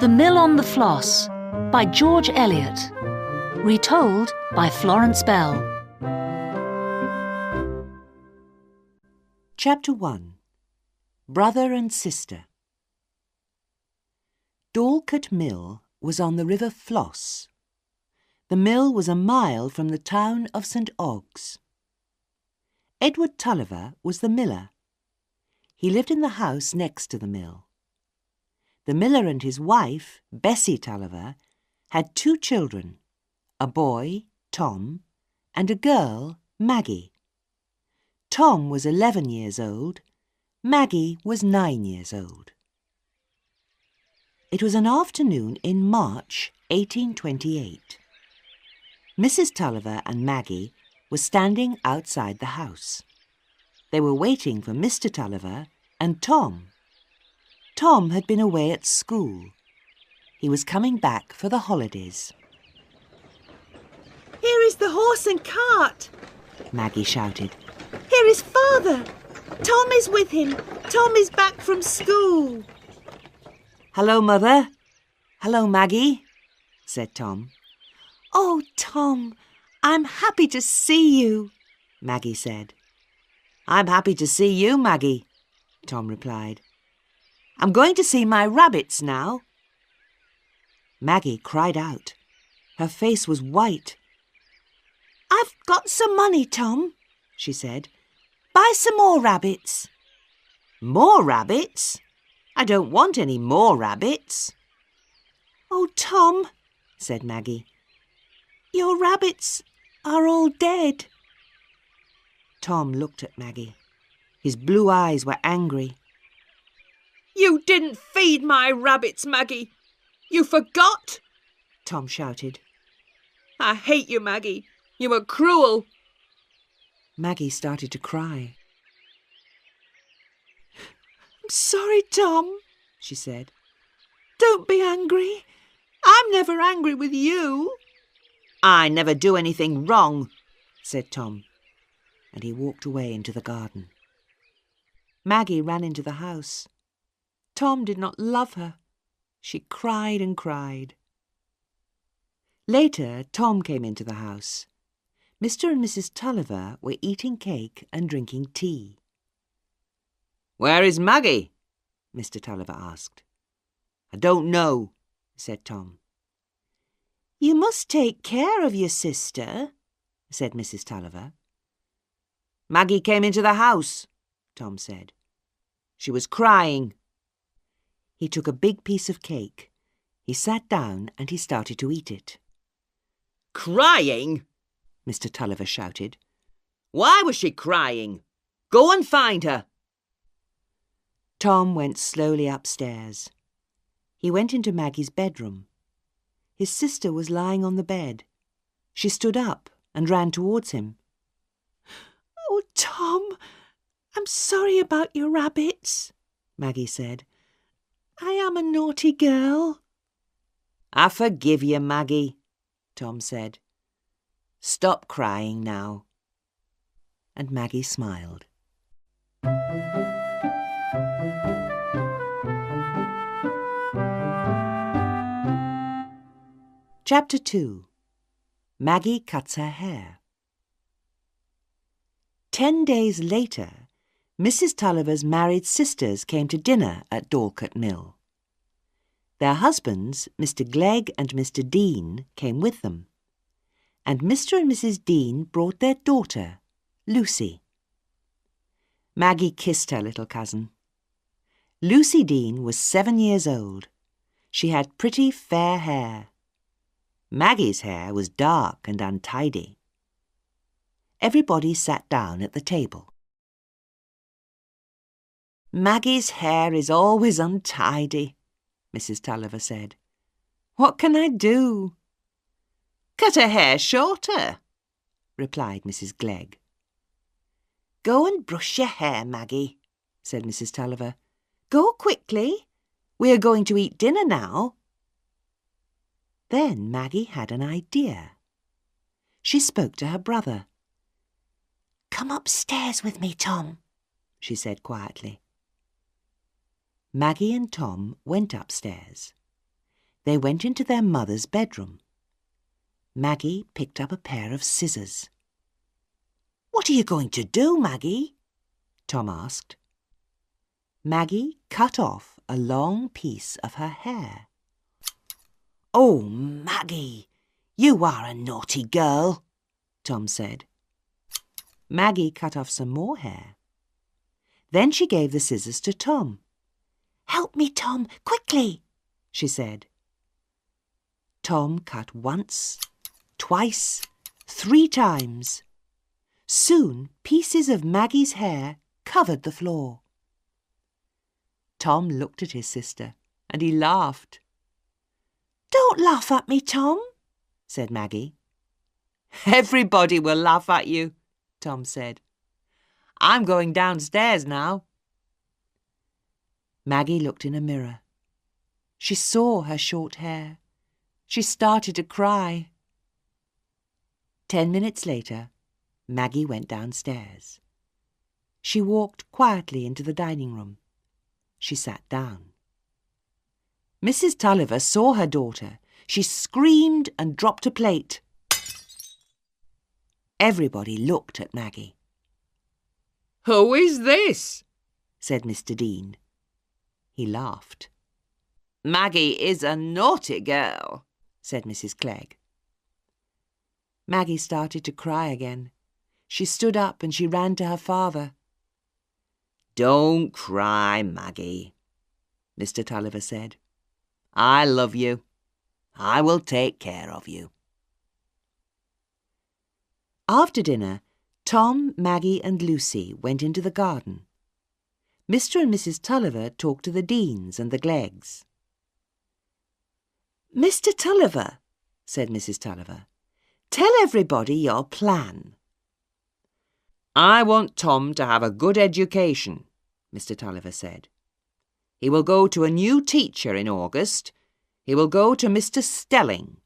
The Mill on the Floss by George Eliot. Retold by Florence Bell. Chapter 1. Brother and Sister. Dorlcote Mill was on the river Floss. The mill was a mile from the town of St. Ogg's. Edward Tulliver was the miller. He lived in the house next to the mill. The miller and his wife, Bessie Tulliver, had 2 children, a boy, Tom, and a girl, Maggie. Tom was 11 years old. Maggie was 9 years old. It was an afternoon in March 1828. Mrs. Tulliver and Maggie were standing outside the house. They were waiting for Mr. Tulliver and Tom. Tom had been away at school. He was coming back for the holidays. "Here is the horse and cart," Maggie shouted. "Here is father. Tom is with him. Tom is back from school." "Hello, Mother. Hello, Maggie," said Tom. "Oh, Tom, I'm happy to see you," Maggie said. "I'm happy to see you, Maggie," Tom replied. "I'm going to see my rabbits now." Maggie cried out. Her face was white. "I've got some money, Tom," she said. "Buy some more rabbits." "More rabbits? I don't want any more rabbits." "Oh, Tom," said Maggie. "your rabbits are all dead." Tom looked at Maggie. His blue eyes were angry. "You didn't feed my rabbits, Maggie. You forgot?" Tom shouted. "I hate you, Maggie. You were cruel." Maggie started to cry. "I'm sorry, Tom," she said. "Don't be angry. I'm never angry with you." "I never do anything wrong," said Tom, and he walked away into the garden. Maggie ran into the house. Tom did not love her. She cried and cried. Later, Tom came into the house. Mr. and Mrs. Tulliver were eating cake and drinking tea. "Where is Maggie?" Mr. Tulliver asked. "I don't know," said Tom. "You must take care of your sister," said Mrs. Tulliver. "Maggie came into the house," Tom said. "She was crying." He took a big piece of cake. He sat down and he started to eat it. "Crying?" Mr. Tulliver shouted. "Why was she crying? Go and find her." Tom went slowly upstairs. He went into Maggie's bedroom. His sister was lying on the bed. She stood up and ran towards him. "Oh, Tom, I'm sorry about your rabbits," Maggie said. "I am a naughty girl." "I forgive you, Maggie," Tom said. "Stop crying now." And Maggie smiled. Chapter 2. Maggie cuts her hair. 10 days later, Mrs. Tulliver's married sisters came to dinner at Dorlcote Mill. Their husbands, Mr. Glegg and Mr. Dean, came with them, and Mr. and Mrs. Dean brought their daughter, Lucy. Maggie kissed her little cousin. Lucy Dean was 7 years old. She had pretty fair hair. Maggie's hair was dark and untidy. Everybody sat down at the table. "Maggie's hair is always untidy," Mrs. Tulliver said. "What can I do?" "Cut her hair shorter," replied Mrs. Glegg. "Go and brush your hair, Maggie," said Mrs. Tulliver. "Go quickly. We are going to eat dinner now." Then Maggie had an idea. She spoke to her brother. "Come upstairs with me, Tom," she said quietly. Maggie and Tom went upstairs. They went into their mother's bedroom. Maggie picked up a pair of scissors. "What are you going to do, Maggie?" Tom asked. Maggie cut off a long piece of her hair. "Oh, Maggie, you are a naughty girl," Tom said. Maggie cut off some more hair. Then she gave the scissors to Tom. "Help me, Tom, quickly," she said. Tom cut once, twice, 3 times. Soon pieces of Maggie's hair covered the floor. Tom looked at his sister and he laughed. "Don't laugh at me, Tom," said Maggie. "Everybody will laugh at you," Tom said. "I'm going downstairs now." Maggie looked in a mirror. She saw her short hair. She started to cry. 10 minutes later, Maggie went downstairs. She walked quietly into the dining room. She sat down. Mrs. Tulliver saw her daughter. She screamed and dropped a plate. Everybody looked at Maggie. "Who is this?" said Mr. Dean. He laughed. "Maggie is a naughty girl," said Mrs. Clegg. Maggie started to cry again. She stood up and she ran to her father. "Don't cry, Maggie," Mr. Tulliver said. "I love you. I will take care of you." After dinner, Tom, Maggie and Lucy went into the garden. Mr. and Mrs. Tulliver talked to the Deans and the Gleggs. "Mr. Tulliver," said Mrs. Tulliver, "tell everybody your plan." "I want Tom to have a good education," Mr. Tulliver said. "He will go to a new teacher in August. He will go to Mr. Stelling.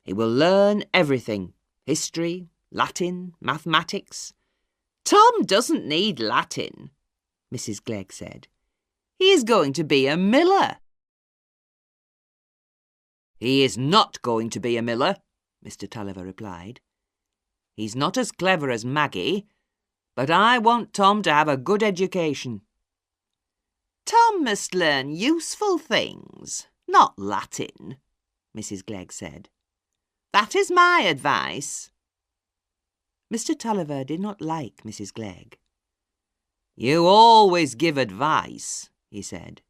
He will learn everything, history, Latin, mathematics." "Tom doesn't need Latin," Mrs. Clegg said. "He is going to be a miller." "He is not going to be a miller," Mr. Tulliver replied. "He's not as clever as Maggie, but I want Tom to have a good education." "Tom must learn useful things, not Latin," Mrs. Clegg said. "That is my advice." Mr. Tulliver did not like Mrs. Clegg. "You always give advice," he said,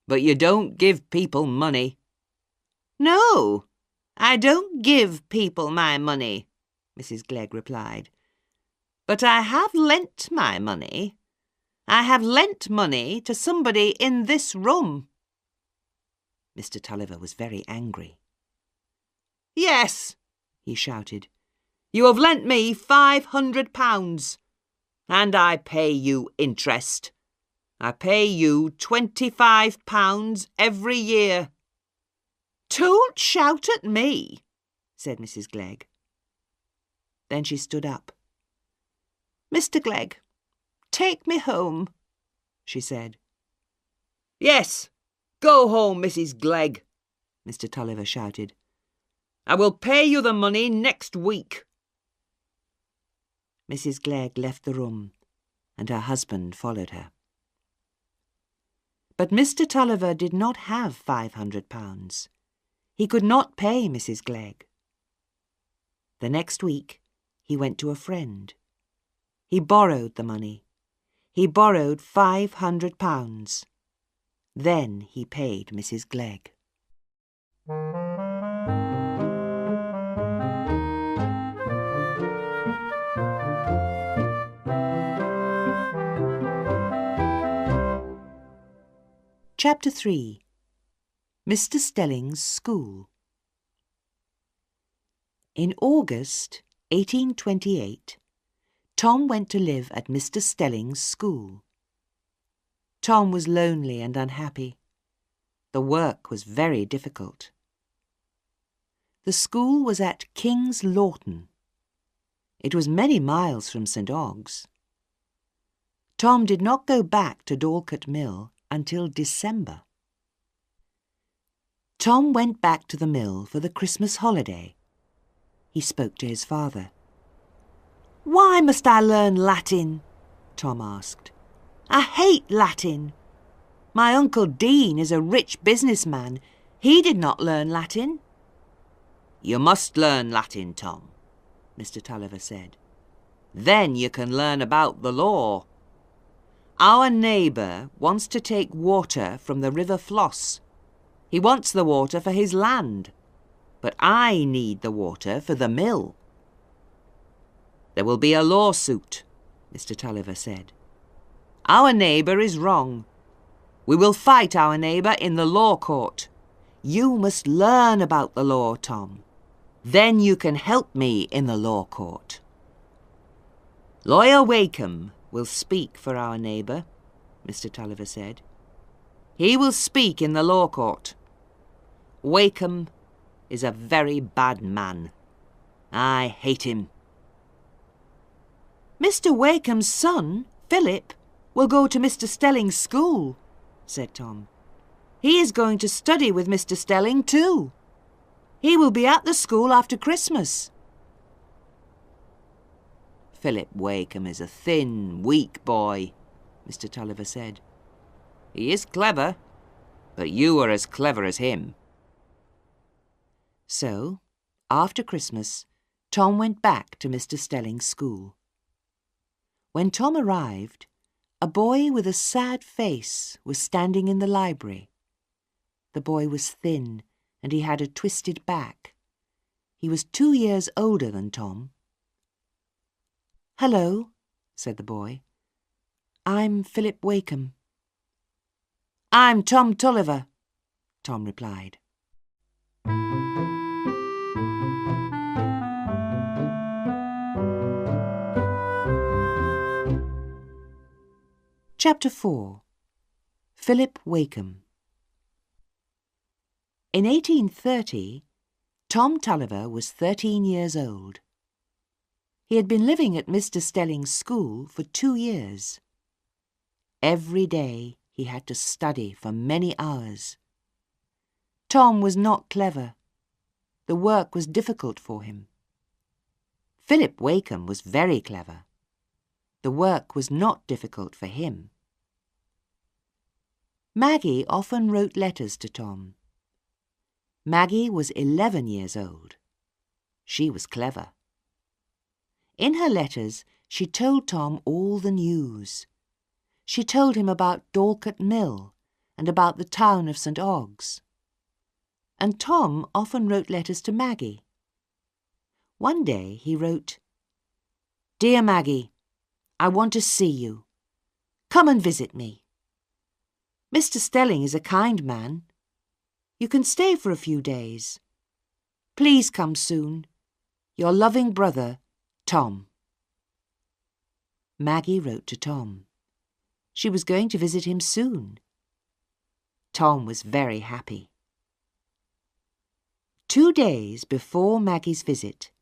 "but you don't give people money." "No, I don't give people my money," Mrs. Clegg replied. "But I have lent my money. I have lent money to somebody in this room." Mr. Tulliver was very angry. "Yes," he shouted, "you have lent me £500, and I pay you interest. I pay you £25 every year." "Don't shout at me," said Mrs. Clegg. Then she stood up. "Mr. Clegg, take me home," she said. "Yes, go home, Mrs. Clegg," Mr. Tulliver shouted. "I will pay you the money next week." Mrs. Clegg left the room, and her husband followed her. But Mr. Tulliver did not have £500. He could not pay Mrs. Clegg. The next week, he went to a friend. He borrowed the money. He borrowed £500. Then he paid Mrs. Clegg. Chapter 3. Mr. Stelling's School. In August 1828, Tom went to live at Mr. Stelling's school. Tom was lonely and unhappy. The work was very difficult. The school was at King's Lawton. It was many miles from St. Ogg's. Tom did not go back to Dorlcote Mill until December. Tom went back to the mill for the Christmas holiday. He spoke to his father. "Why must I learn Latin?" Tom asked. "I hate Latin. My Uncle Dean is a rich businessman. He did not learn Latin." "You must learn Latin, Tom," Mr. Tulliver said. "Then you can learn about the law. Our neighbour wants to take water from the river Floss. He wants the water for his land, but I need the water for the mill." "There will be a lawsuit," Mr. Tulliver said. "Our neighbour is wrong. We will fight our neighbour in the law court. You must learn about the law, Tom. Then you can help me in the law court." "Lawyer Wakeham will speak for our neighbour," Mr. Tulliver said. "He will speak in the law court. Wakeham is a very bad man. I hate him." "Mr. Wakeham's son, Philip, will go to Mr. Stelling's school," said Tom. "He is going to study with Mr. Stelling too. He will be at the school after Christmas." "Philip Wakeham is a thin, weak boy," Mr. Tulliver said. "He is clever, but you are as clever as him." So, after Christmas, Tom went back to Mr. Stelling's school. When Tom arrived, a boy with a sad face was standing in the library. The boy was thin and he had a twisted back. He was 2 years older than Tom. "Hello," said the boy. "I'm Philip Wakeham." "I'm Tom Tulliver," Tom replied. Chapter 4. Philip Wakeham. In 1830, Tom Tulliver was 13 years old. He had been living at Mr. Stelling's school for 2 years. Every day he had to study for many hours. Tom was not clever. The work was difficult for him. Philip Wakeham was very clever. The work was not difficult for him. Maggie often wrote letters to Tom. Maggie was 11 years old. She was clever. In her letters, she told Tom all the news. She told him about Dorlcote Mill and about the town of St. Ogg's. And Tom often wrote letters to Maggie. One day he wrote, "Dear Maggie, I want to see you. Come and visit me. Mr. Stelling is a kind man. You can stay for a few days. Please come soon. Your loving brother, Tom." Maggie wrote to Tom. She was going to visit him soon. Tom was very happy. 2 days before Maggie's visit,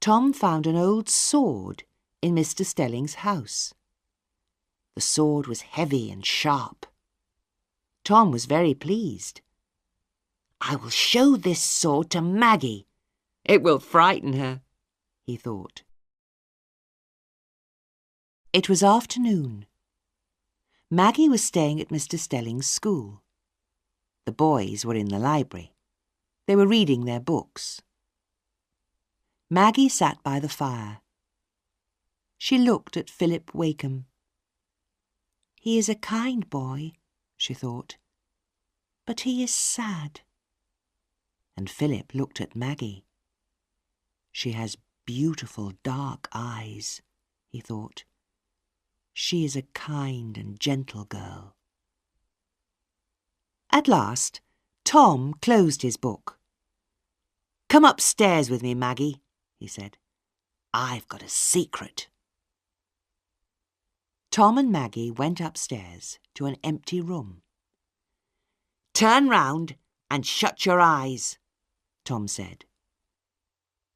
Tom found an old sword in Mr. Stelling's house. The sword was heavy and sharp. Tom was very pleased. "I will show this sword to Maggie. It will frighten her," he thought. It was afternoon. Maggie was staying at Mr. Stelling's school. The boys were in the library. They were reading their books. Maggie sat by the fire. She looked at Philip Wakeham. "He is a kind boy," she thought, "but he is sad." And Philip looked at Maggie. "She has beautiful dark eyes," he thought. "She is a kind and gentle girl." At last, Tom closed his book. "Come upstairs with me, Maggie," he said. "I've got a secret." Tom and Maggie went upstairs to an empty room. "Turn round and shut your eyes," Tom said.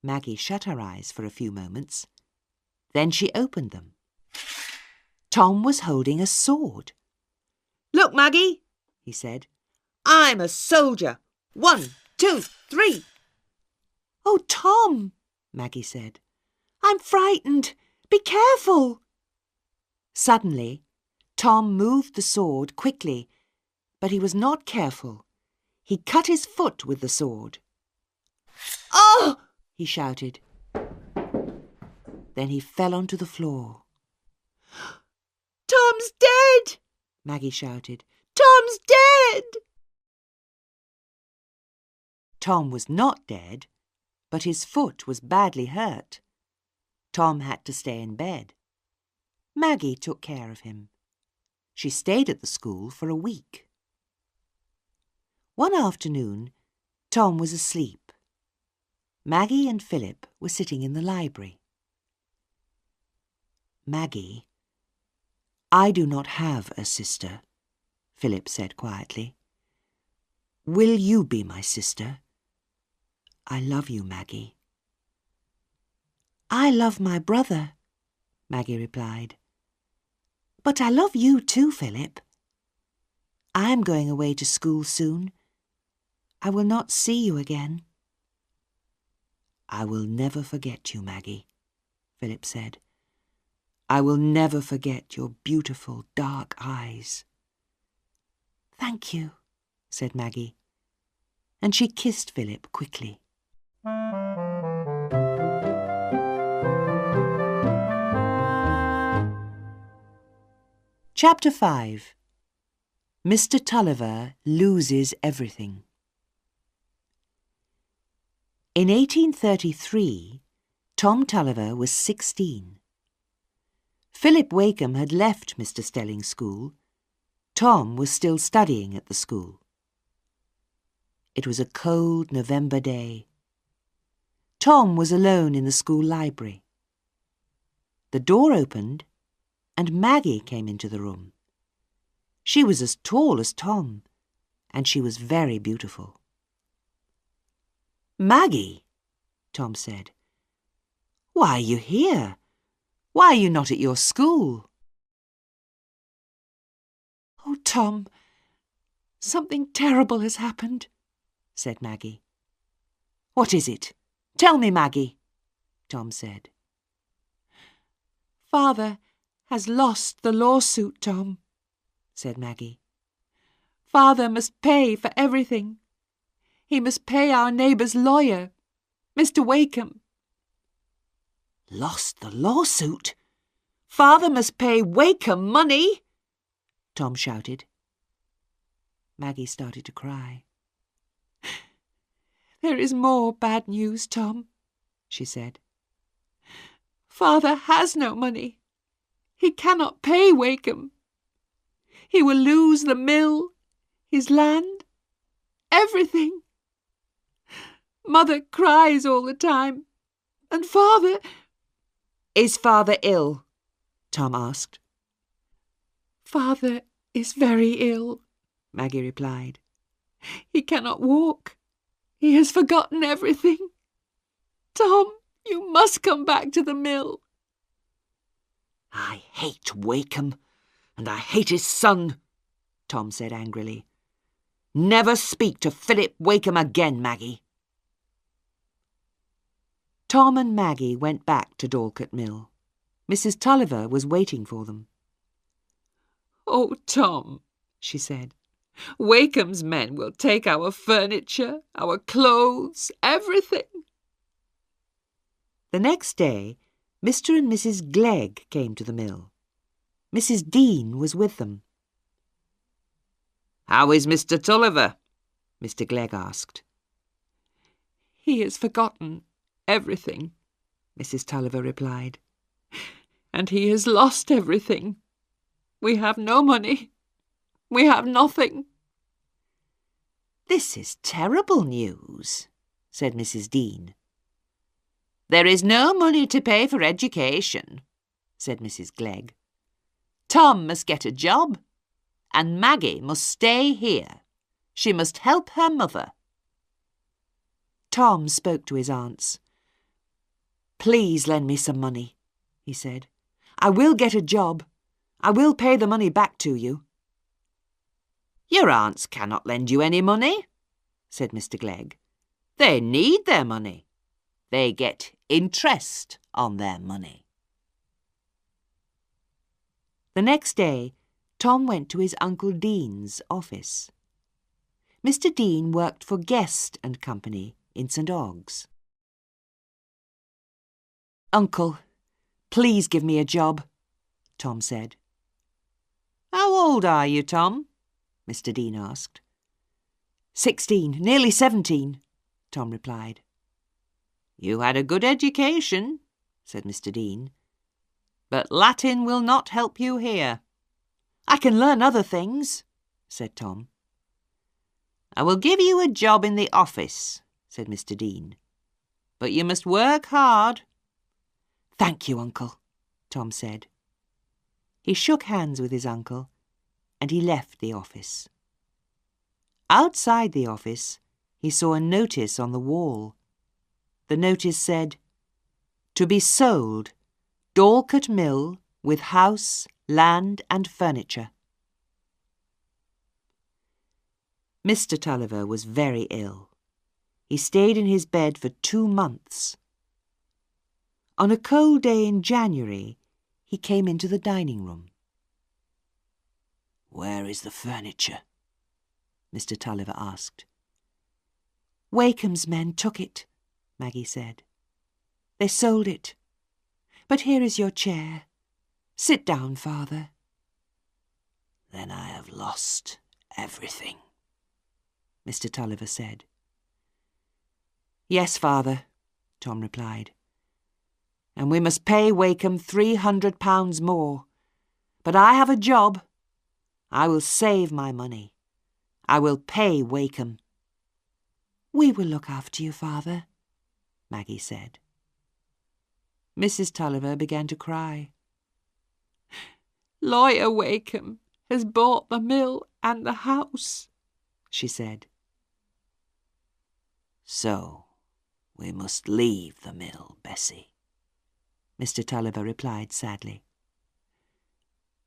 Maggie shut her eyes for a few moments. Then she opened them. Tom was holding a sword. "Look, Maggie," he said. "I'm a soldier. 1, 2, 3. Oh, Tom, Maggie said. I'm frightened. Be careful. Suddenly, Tom moved the sword quickly, but he was not careful. He cut his foot with the sword. Oh! He shouted. Then he fell onto the floor. Tom's dead! Maggie shouted. Tom's dead! Tom was not dead, but his foot was badly hurt. Tom had to stay in bed. Maggie took care of him. She stayed at the school for a week. One afternoon, Tom was asleep. Maggie and Philip were sitting in the library. Maggie, I do not have a sister, Philip said quietly. Will you be my sister? I love you, Maggie. I love my brother, Maggie replied. But I love you too, Philip. I am going away to school soon. I will not see you again. I will never forget you, Maggie, Philip said. I will never forget your beautiful dark eyes. Thank you, said Maggie, and she kissed Philip quickly. Chapter 5. Mr. Tulliver Loses Everything. In 1833, Tom Tulliver was 16. Philip Wakem had left Mr. Stelling's school. Tom was still studying at the school. It was a cold November day. Tom was alone in the school library. The door opened, and Maggie came into the room. She was as tall as Tom, and she was very beautiful. Maggie, Tom said, why are you here? Why are you not at your school? Oh, Tom, something terrible has happened, said Maggie. What is it? Tell me, Maggie, Tom said. Father has lost the lawsuit, Tom, said Maggie. Father must pay for everything. He must pay our neighbour's lawyer, Mr. Wakem. Lost the lawsuit? Father must pay Wakem money? Tom shouted. Maggie started to cry. There is more bad news, Tom, she said. Father has no money. He cannot pay Wakem. He will lose the mill, his land, everything. Mother cries all the time, and Father... Is Father ill? Tom asked. Father is very ill, Maggie replied. He cannot walk. He has forgotten everything. Tom, you must come back to the mill. I hate Wakem, and I hate his son, Tom said angrily. Never speak to Philip Wakem again, Maggie. Tom and Maggie went back to Dorlcote Mill. Mrs. Tulliver was waiting for them. Oh, Tom, she said, Wakem's men will take our furniture, our clothes, everything. The next day, Mr. and Mrs. Glegg came to the mill. Mrs. Dean was with them. How is Mr. Tulliver? Mr. Glegg asked. He has forgotten everything, Mrs. Tulliver replied. And he has lost everything. We have no money. We have nothing. This is terrible news, said Mrs. Dean. There is no money to pay for education, said Mrs. Glegg. Tom must get a job, and Maggie must stay here. She must help her mother. Tom spoke to his aunts. Please lend me some money, he said. I will get a job. I will pay the money back to you. Your aunts cannot lend you any money, said Mr. Glegg. "They need their money. They get interest on their money." The next day, Tom went to his Uncle Dean's office. Mr. Dean worked for Guest and Company in St. Ogg's. "Uncle, please give me a job," Tom said. "How old are you, Tom?" Mr. Dean asked. 16, nearly 17, Tom replied. "You had a good education," said Mr. Dean, "but Latin will not help you here." "I can learn other things," said Tom. "I will give you a job in the office," said Mr. Dean, "but you must work hard." "Thank you, Uncle," Tom said. He shook hands with his uncle and he left the office. Outside the office, he saw a notice on the wall. The notice said, "To be sold, Dorlcote Mill with house, land and furniture." Mr. Tulliver was very ill. He stayed in his bed for 2 months. On a cold day in January, he came into the dining room. "Where is the furniture?" Mr. Tulliver asked. "Wakem's men took it," Maggie said. "They sold it. But here is your chair. Sit down, Father." "Then I have lost everything," Mr. Tulliver said. "Yes, Father," Tom replied. "And we must pay Wakem £300 more. But I have a job. I will save my money. I will pay Wakem." "We will look after you, Father," Maggie said. Mrs. Tulliver began to cry. "Lawyer Wakem has bought the mill and the house," she said. "So we must leave the mill, Bessie," Mr. Tulliver replied sadly.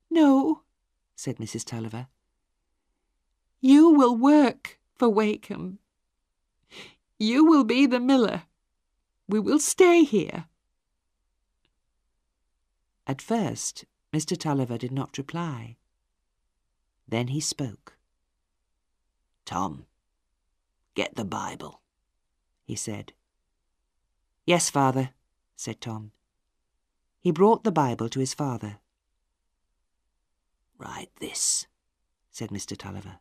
"No," said Mrs. Tulliver. "You will work for Wakem. You will be the miller. We will stay here." At first, Mr. Tulliver did not reply. Then he spoke. "Tom, get the Bible," he said. "Yes, Father," said Tom. He brought the Bible to his father. "Write this," said Mr. Tulliver.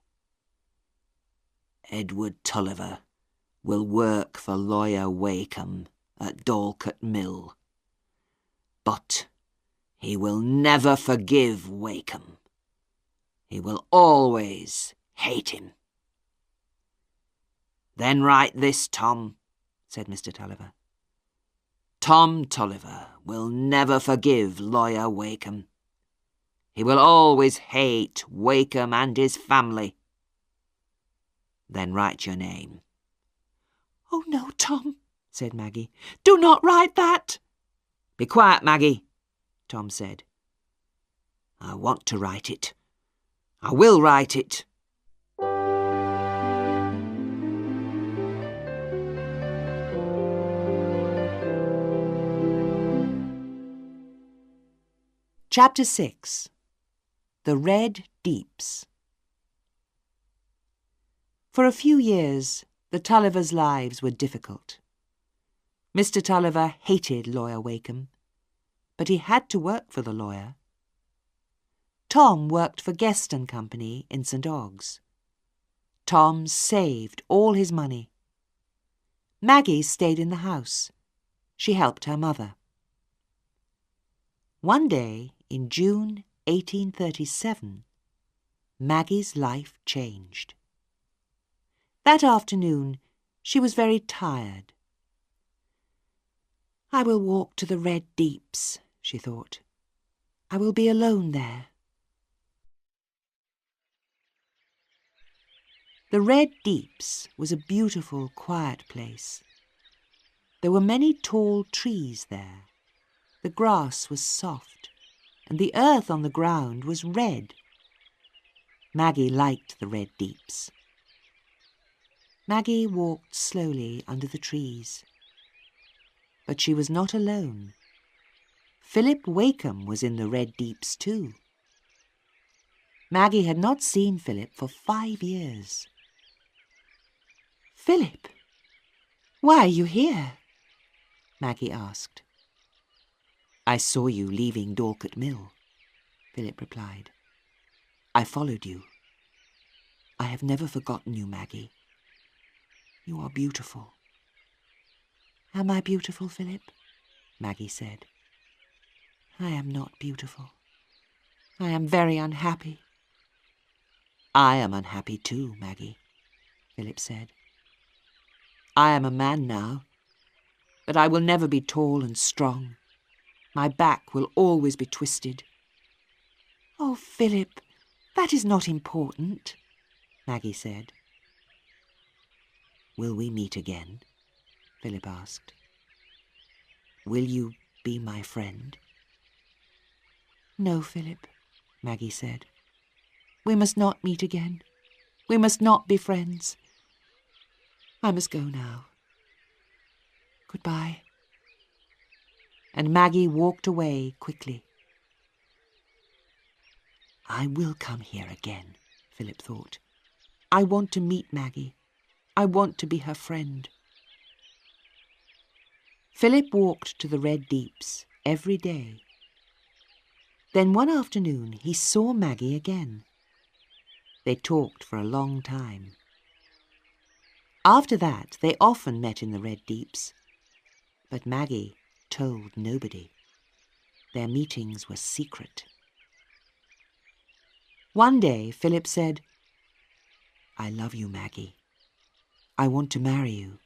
"Edward Tulliver will work for Lawyer Wakem at Dorlcote Mill. But he will never forgive Wakem. He will always hate him." "Then write this, Tom," said Mr. Tulliver. "Tom Tulliver will never forgive Lawyer Wakem. He will always hate Wakem and his family." "Then write your name." "Oh no, Tom," said Maggie. "Do not write that." "Be quiet, Maggie," Tom said. "I want to write it. I will write it." Chapter 6. The Red Deeps. For a few years, the Tullivers' lives were difficult. Mr. Tulliver hated Lawyer Wakem, but he had to work for the lawyer. Tom worked for Guest and Company in St. Ogg's. Tom saved all his money. Maggie stayed in the house. She helped her mother. One day, in June 1837, Maggie's life changed. That afternoon, she was very tired. "I will walk to the Red Deeps," she thought. "I will be alone there." The Red Deeps was a beautiful, quiet place. There were many tall trees there. The grass was soft, and the earth on the ground was red. Maggie liked the Red Deeps. Maggie walked slowly under the trees. But she was not alone. Philip Wakem was in the red deeps too. Maggie had not seen Philip for 5 years. Philip, why are you here? Maggie asked. I saw you leaving Dorset Mill, Philip replied. I followed you. I have never forgotten you, Maggie. You are beautiful. Am I beautiful, Philip? Maggie said. I am not beautiful. I am very unhappy. I am unhappy too, Maggie, Philip said. I am a man now, but I will never be tall and strong. My back will always be twisted. Oh, Philip, that is not important, Maggie said. Will we meet again? Philip asked. Will you be my friend? No, Philip, Maggie said. We must not meet again. We must not be friends. I must go now. Goodbye. And Maggie walked away quickly. I will come here again, Philip thought. I want to meet Maggie. I want to be her friend. Philip walked to the red deeps every day. Then one afternoon he saw Maggie again. They talked for a long time. After that they often met in the red deeps, but Maggie told nobody. Their meetings were secret. One day Philip said, I love you, Maggie. I want to marry you.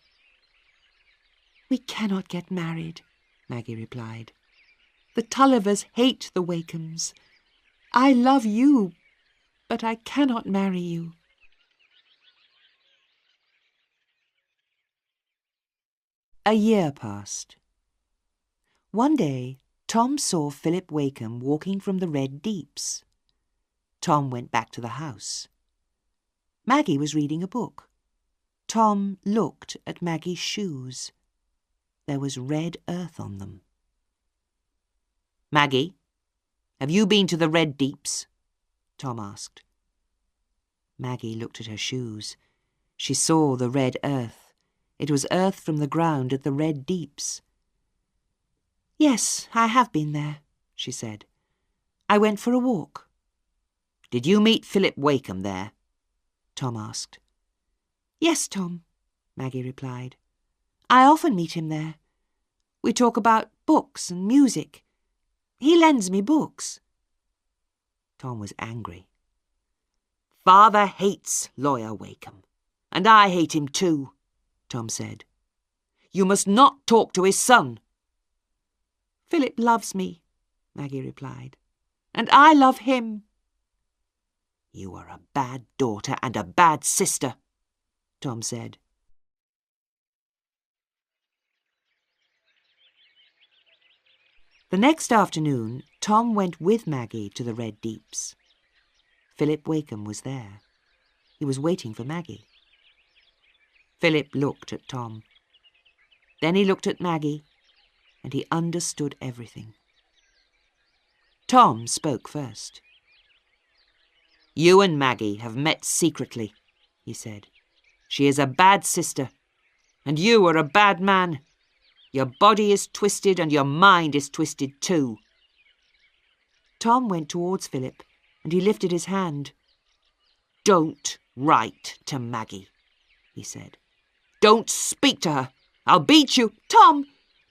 We cannot get married, Maggie replied. The Tullivers hate the Wakems. I love you, but I cannot marry you. A year passed. One day, Tom saw Philip Wakem walking from the red deeps. Tom went back to the house. Maggie was reading a book. Tom looked at Maggie's shoes. There was red earth on them. Maggie, have you been to the red deeps? Tom asked. Maggie looked at her shoes. She saw the red earth. It was earth from the ground at the red deeps. Yes, I have been there, she said. I went for a walk. Did you meet Philip Wakem there? Tom asked. Yes, Tom, Maggie replied. I often meet him there. We talk about books and music. He lends me books. Tom was angry. Father hates Lawyer Wakem, and I hate him too, Tom said. You must not talk to his son. Philip loves me, Maggie replied, and I love him. You are a bad daughter and a bad sister, Tom said. The next afternoon, Tom went with Maggie to the red deeps. Philip Wakem was there. He was waiting for Maggie. Philip looked at Tom. Then he looked at Maggie, and he understood everything. Tom spoke first. You and Maggie have met secretly, he said. She is a bad sister, and you are a bad man. Your body is twisted and your mind is twisted too. Tom went towards Philip, and he lifted his hand. Don't write to Maggie, he said. Don't speak to her. I'll beat you. Tom,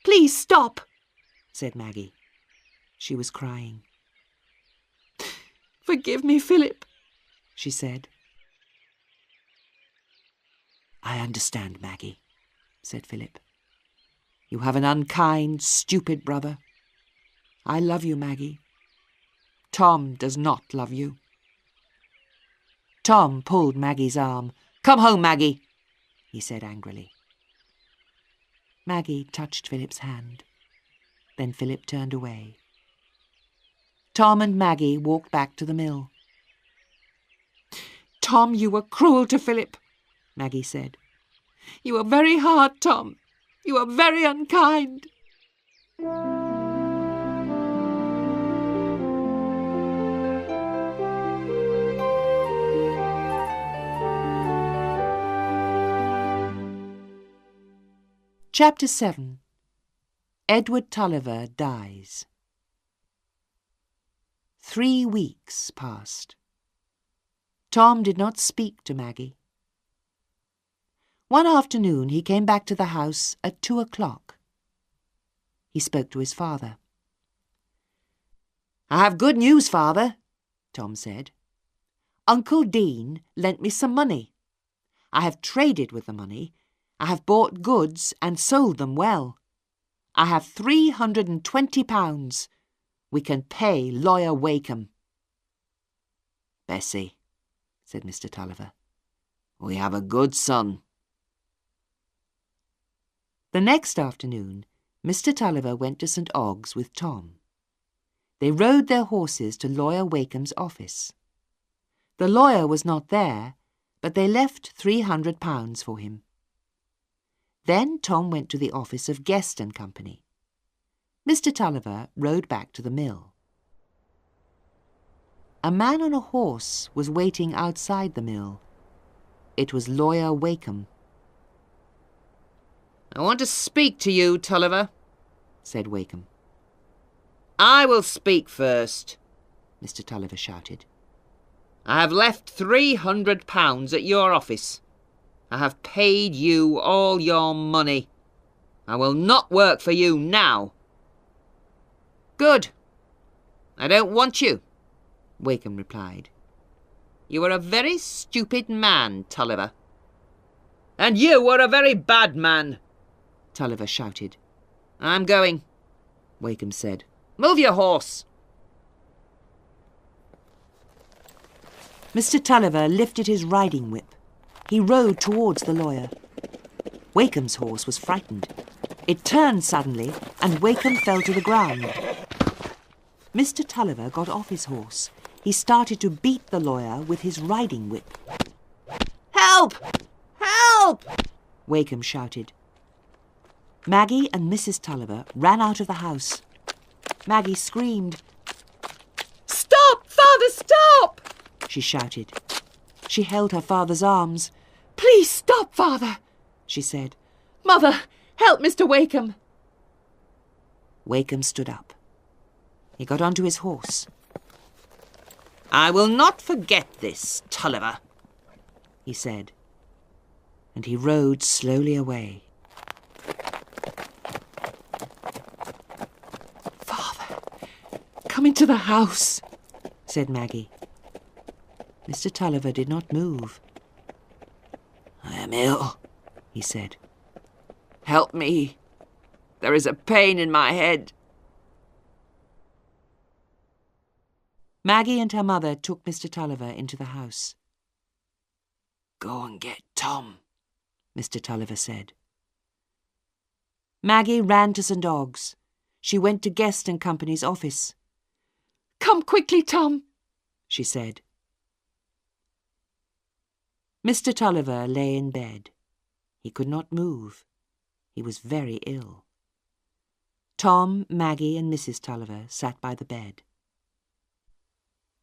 please stop, said Maggie. She was crying. Forgive me, Philip, she said. I understand, Maggie, said Philip. You have an unkind, stupid brother. I love you, Maggie. Tom does not love you. Tom pulled Maggie's arm. Come home, Maggie, he said angrily. Maggie touched Philip's hand. Then Philip turned away. Tom and Maggie walked back to the mill. Tom, you were cruel to Philip, Maggie said. You are very hard, Tom. You are very unkind. Chapter 7. Edward Tulliver dies. 3 weeks passed. Tom did not speak to Maggie. One afternoon he came back to the house at 2 o'clock. He spoke to his father. "I have good news, Father," Tom said. "Uncle Dean lent me some money. I have traded with the money. I have bought goods and sold them well. I have £320. We can pay Lawyer Wakeham." "Bessie," said Mr. Tulliver, "we have a good son." The next afternoon, Mr. Tulliver went to St. Ogg's with Tom. They rode their horses to Lawyer Wakeham's office. The lawyer was not there, but they left £300 for him. Then Tom went to the office of Guest and Company. Mr. Tulliver rode back to the mill. A man on a horse was waiting outside the mill. It was Lawyer Wakeham. "I want to speak to you, Tulliver," said Wakeham. "I will speak first," Mr. Tulliver shouted. "I have left £300 at your office. I have paid you all your money. I will not work for you now." "Good. I don't want you," Wakeham replied. "You are a very stupid man, Tulliver." "And you are a very bad man," Tulliver shouted. "I'm going," Wakeham said. "Move your horse." Mr. Tulliver lifted his riding whip. He rode towards the lawyer. Wakeham's horse was frightened. It turned suddenly, and Wakeham fell to the ground. Mr. Tulliver got off his horse. He started to beat the lawyer with his riding whip. "Help! Help!" Wakeham shouted. Maggie and Mrs. Tulliver ran out of the house. Maggie screamed. Stop, Father, stop! She shouted. She held her father's arms. Please stop, Father, she said. Mother, help Mr. Wakeham. Wakeham stood up. He got onto his horse. "I will not forget this, Tulliver," he said, and he rode slowly away. Father, come into the house, said Maggie. Mr. Tulliver did not move. "I am ill," he said. "Help me. There is a pain in my head." Maggie and her mother took Mr. Tulliver into the house. "Go and get Tom," Mr. Tulliver said. Maggie ran to St. Ogg's. She went to Guest and Company's office. Come quickly, Tom, she said. Mr. Tulliver lay in bed. He could not move. He was very ill. Tom, Maggie and Mrs. Tulliver sat by the bed.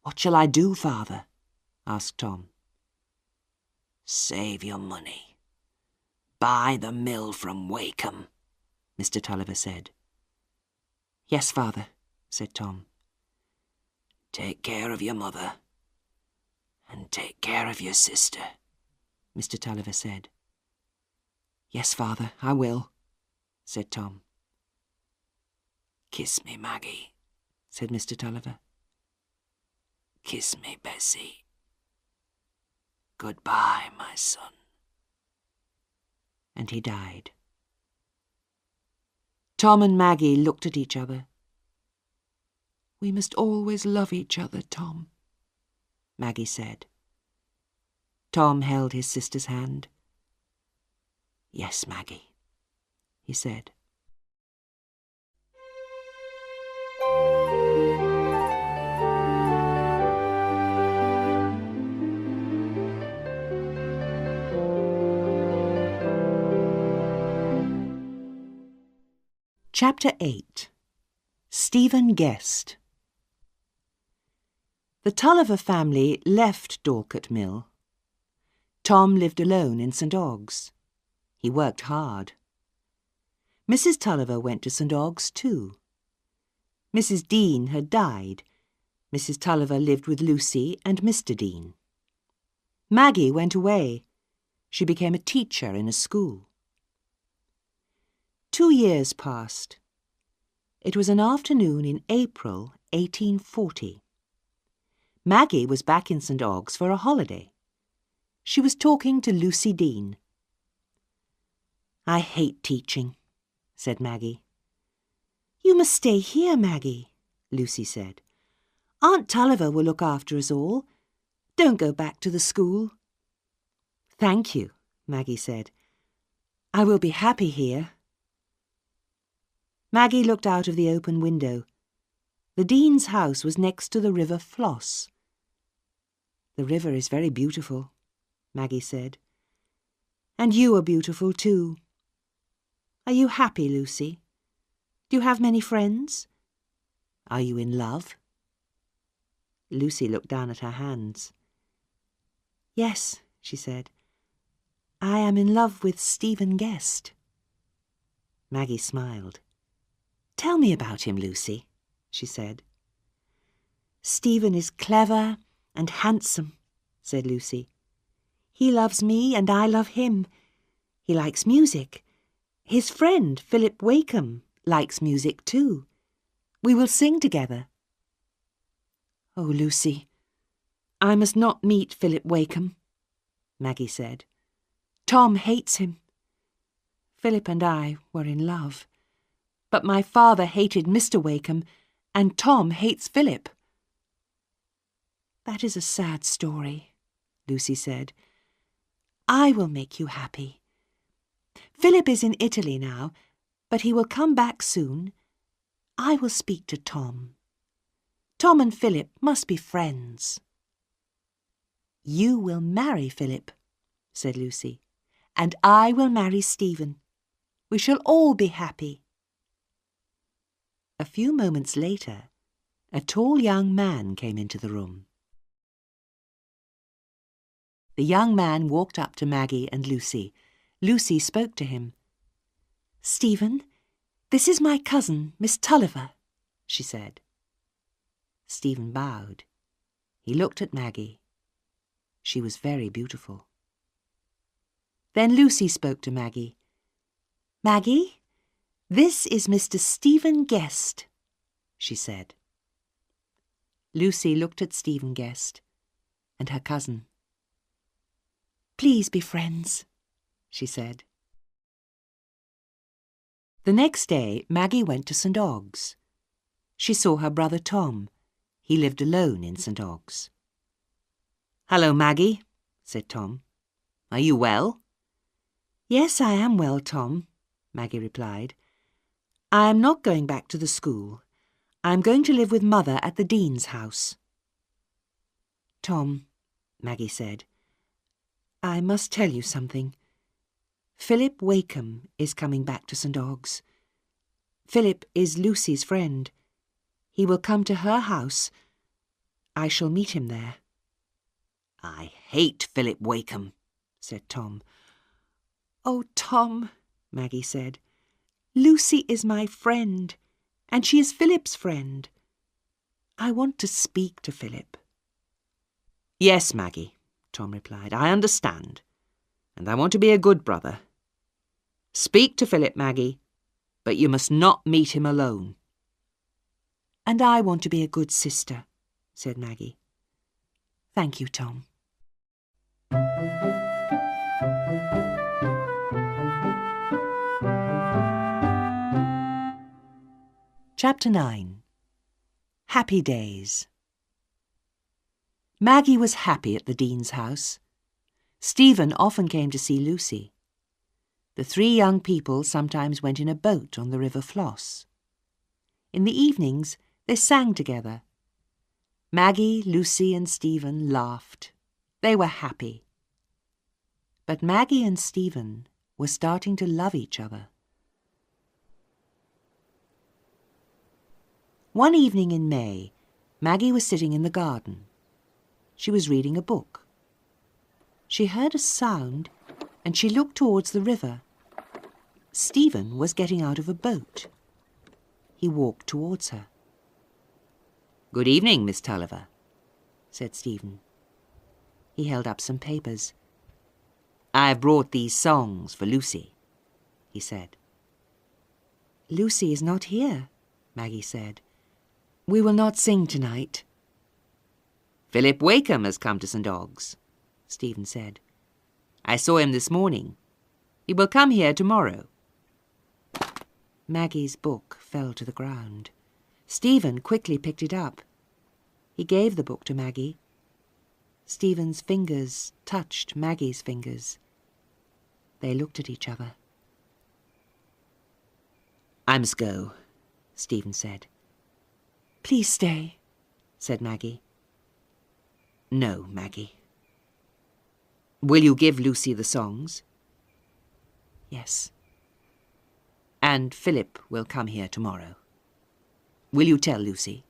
"What shall I do, Father?" asked Tom. "Save your money. Buy the mill from Wakeham," Mr. Tulliver said. "Yes, Father," said Tom. "Take care of your mother, and take care of your sister," Mr. Tulliver said. "Yes, Father, I will," said Tom. "Kiss me, Maggie," said Mr. Tulliver. "Kiss me, Bessie. Goodbye, my son." And he died. Tom and Maggie looked at each other. "We must always love each other, Tom," Maggie said. Tom held his sister's hand. "Yes, Maggie," he said. Chapter 8. Stephen Guest. The Tulliver family left Dorset Mill. Tom lived alone in St Ogg's. He worked hard. Mrs. Tulliver went to St Ogg's too. Mrs. Dean had died. Mrs. Tulliver lived with Lucy and Mr. Dean. Maggie went away. She became a teacher in a school. 2 years passed. It was an afternoon in April 1840. Maggie was back in St Ogg's for a holiday. She was talking to Lucy Dean. "I hate teaching," said Maggie. "You must stay here, Maggie," Lucy said. "Aunt Tulliver will look after us all. Don't go back to the school." "Thank you," Maggie said. "I will be happy here." Maggie looked out of the open window. The Dean's house was next to the river Floss. "The river is very beautiful," Maggie said. "And you are beautiful too. Are you happy, Lucy? Do you have many friends? Are you in love?" Lucy looked down at her hands. "Yes," she said. "I am in love with Stephen Guest." Maggie smiled. "Tell me about him, Lucy," she said. "Stephen is clever and handsome," said Lucy. "He loves me and I love him. He likes music. His friend, Philip Wakeham, likes music too. We will sing together." "Oh, Lucy, I must not meet Philip Wakeham," Maggie said. "Tom hates him. Philip and I were in love. But my father hated Mr. Wakeham, and Tom hates Philip." "That is a sad story," Lucy said. "I will make you happy. Philip is in Italy now, but he will come back soon. I will speak to Tom. Tom and Philip must be friends." "You will marry Philip," said Lucy, "and I will marry Stephen. We shall all be happy." A few moments later, a tall young man came into the room. The young man walked up to Maggie and Lucy. Lucy spoke to him. "Stephen, this is my cousin, Miss Tulliver," she said. Stephen bowed. He looked at Maggie. She was very beautiful. Then Lucy spoke to Maggie. "Maggie, this is Mr. Stephen Guest," she said. Lucy looked at Stephen Guest and her cousin. "Please be friends," she said. The next day, Maggie went to St Ogg's. She saw her brother Tom. He lived alone in St Ogg's. "Hello, Maggie," said Tom. "Are you well?" "Yes, I am well, Tom," Maggie replied. "I am not going back to the school. I am going to live with Mother at the Dean's house." "Tom," Maggie said, "I must tell you something. Philip Wakeham is coming back to St Ogg's. Philip is Lucy's friend. He will come to her house. I shall meet him there." "I hate Philip Wakeham," said Tom. "Oh, Tom," Maggie said, "Lucy is my friend, and she is Philip's friend. I want to speak to Philip." "Yes, Maggie," Tom replied, "I understand, and I want to be a good brother. Speak to Philip, Maggie, but you must not meet him alone." "And I want to be a good sister," said Maggie. "Thank you, Tom." Chapter 9. Happy Days. Maggie was happy at the Dean's house. Stephen often came to see Lucy. The 3 young people sometimes went in a boat on the river Floss. In the evenings, they sang together. Maggie, Lucy and Stephen laughed. They were happy. But Maggie and Stephen were starting to love each other. One evening in May, Maggie was sitting in the garden. She was reading a book. She heard a sound and she looked towards the river. Stephen was getting out of a boat. He walked towards her. "Good evening, Miss Tulliver," said Stephen. He held up some papers. "I've brought these songs for Lucy," he said. "Lucy is not here," Maggie said. "We will not sing tonight." "Philip Wakeham has come to St. Ogg's," Stephen said. "I saw him this morning. He will come here tomorrow." Maggie's book fell to the ground. Stephen quickly picked it up. He gave the book to Maggie. Stephen's fingers touched Maggie's fingers. They looked at each other. "I must go," Stephen said. "Please stay," said Maggie. "No, Maggie." "Will you give Lucy the songs?" "Yes." "And Philip will come here tomorrow. Will you tell Lucy?"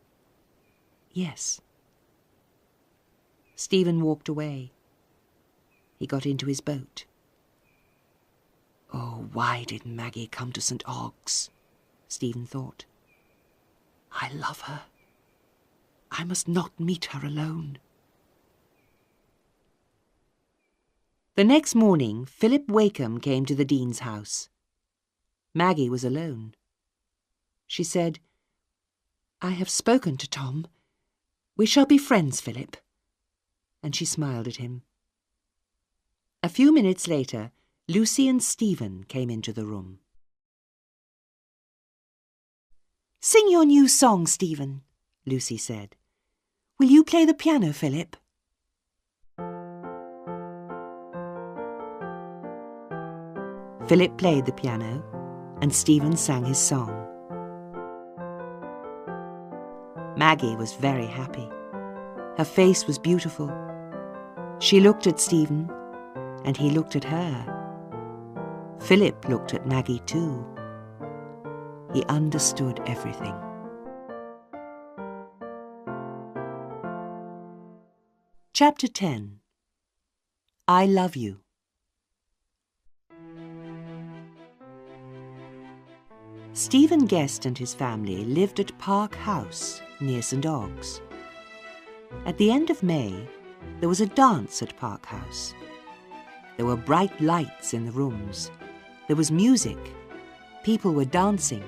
"Yes." Stephen walked away. He got into his boat. Oh, why did Maggie come to St. Ogg's? Stephen thought. I love her. I must not meet her alone. The next morning, Philip Wakeham came to the Dean's house. Maggie was alone. She said, "I have spoken to Tom. We shall be friends, Philip." And she smiled at him. A few minutes later, Lucy and Stephen came into the room. "Sing your new song, Stephen," Lucy said. "Will you play the piano, Philip?" Philip played the piano, and Stephen sang his song. Maggie was very happy. Her face was beautiful. She looked at Stephen, and he looked at her. Philip looked at Maggie too. He understood everything. Chapter 10. I Love You. Stephen Guest and his family lived at Park House near St. Ogg's. At the end of May, there was a dance at Park House. There were bright lights in the rooms. There was music. People were dancing.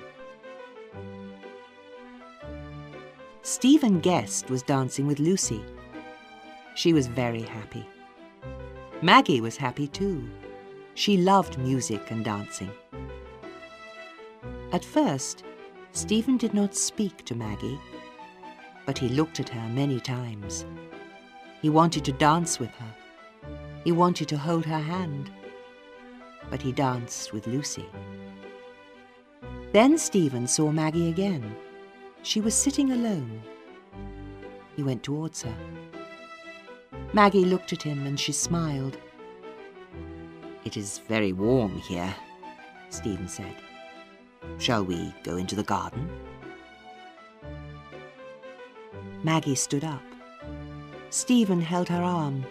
Stephen Guest was dancing with Lucy. She was very happy. Maggie was happy too. She loved music and dancing. At first, Stephen did not speak to Maggie, but he looked at her many times. He wanted to dance with her. He wanted to hold her hand, but he danced with Lucy. Then Stephen saw Maggie again. She was sitting alone. He went towards her. Maggie looked at him and she smiled. "It is very warm here," Stephen said. "Shall we go into the garden?" Maggie stood up. Stephen held her arm.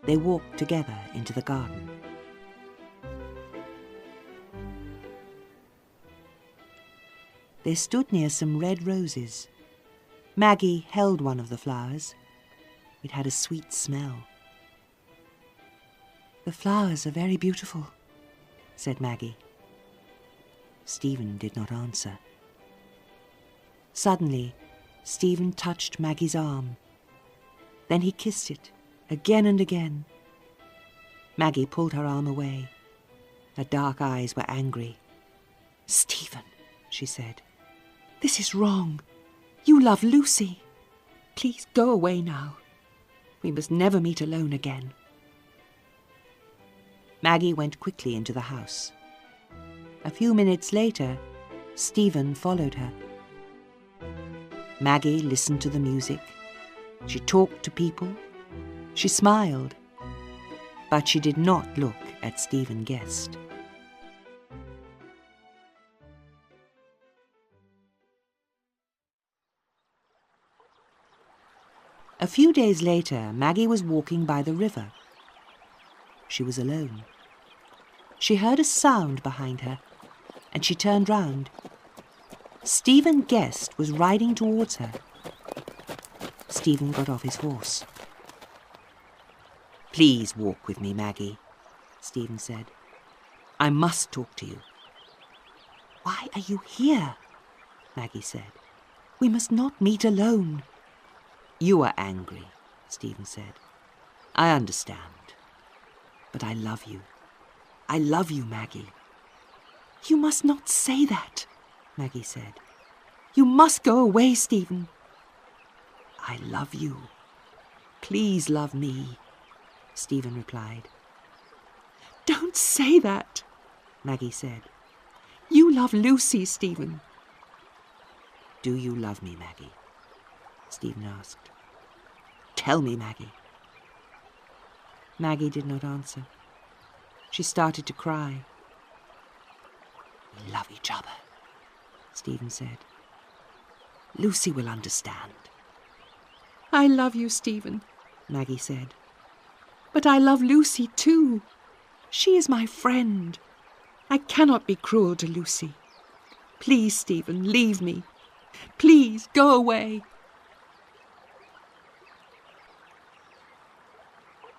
They walked together into the garden. They stood near some red roses. Maggie held one of the flowers. It had a sweet smell. "The flowers are very beautiful," said Maggie. Stephen did not answer. Suddenly, Stephen touched Maggie's arm. Then he kissed it, again and again. Maggie pulled her arm away. Her dark eyes were angry. "Stephen," she said, "this is wrong. You love Lucy. Please go away now. We must never meet alone again." Maggie went quickly into the house. A few minutes later, Stephen followed her. Maggie listened to the music. She talked to people. She smiled. But she did not look at Stephen Guest. A few days later, Maggie was walking by the river. She was alone. She heard a sound behind her, and she turned round. Stephen Guest was riding towards her. Stephen got off his horse. "Please walk with me, Maggie," Stephen said. "I must talk to you." "Why are you here?" Maggie said. "We must not meet alone." "You are angry," Stephen said. "I understand. But I love you. I love you, Maggie." "You must not say that," Maggie said. "You must go away, Stephen." "I love you. Please love me," Stephen replied. "Don't say that," Maggie said. "You love Lucy, Stephen." "Do you love me, Maggie?" Stephen asked. "Tell me, Maggie." Maggie did not answer. She started to cry. "We love each other," Stephen said. "Lucy will understand." "I love you, Stephen," Maggie said. "but I love Lucy too. She is my friend. I cannot be cruel to Lucy. Please, Stephen, leave me. Please, go away."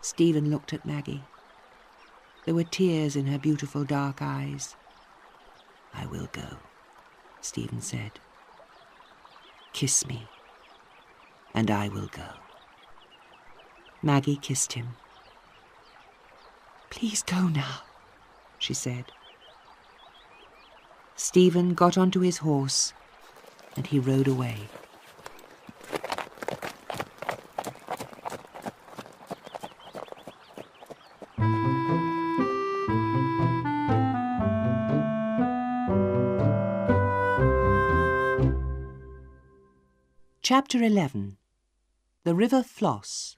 Stephen looked at Maggie. There were tears in her beautiful dark eyes. "I will go," Stephen said. "Kiss me, and I will go." Maggie kissed him. "Please go now," she said. Stephen got onto his horse and he rode away. Chapter 11. The River Floss.